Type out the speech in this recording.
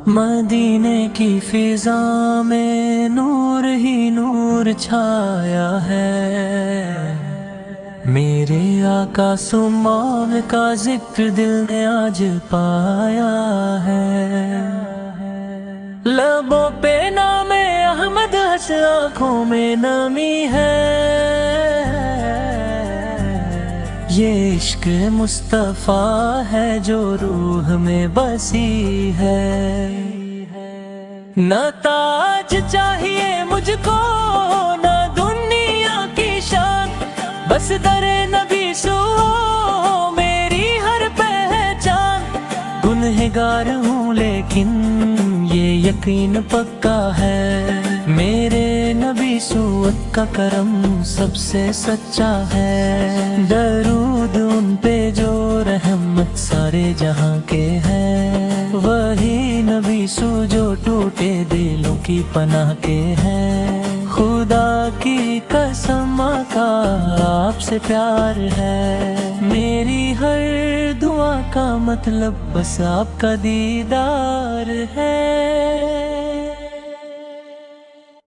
مدینے کی فضا میں نور ہی نور چھایا ہے، میرے آقا سمال کا ذکر دل نے آج پایا ہے۔ لبوں پہ نام احمد ہس، آنکھوں میں نمی ہے، یہ عشق مصطفیٰ ہے جو روح میں بسی ہے۔ نہ تاج چاہیے مجھ کو نہ دنیا کی شان، بس در نبی سو میری ہر پہچان۔ گنہگار ہوں لیکن یہ یقین پکا ہے، میرے نبی سوت کا کرم سب سے سچا ہے۔ درود ان پہ جو رحمت سارے جہاں کے ہیں، وہی نبی سو جو ٹوٹے دلوں کی پناہ کے ہیں۔ خدا کی قسم کا آپ سے پیار ہے، میری ہر دعا کا مطلب بس آپ کا دیدار ہے۔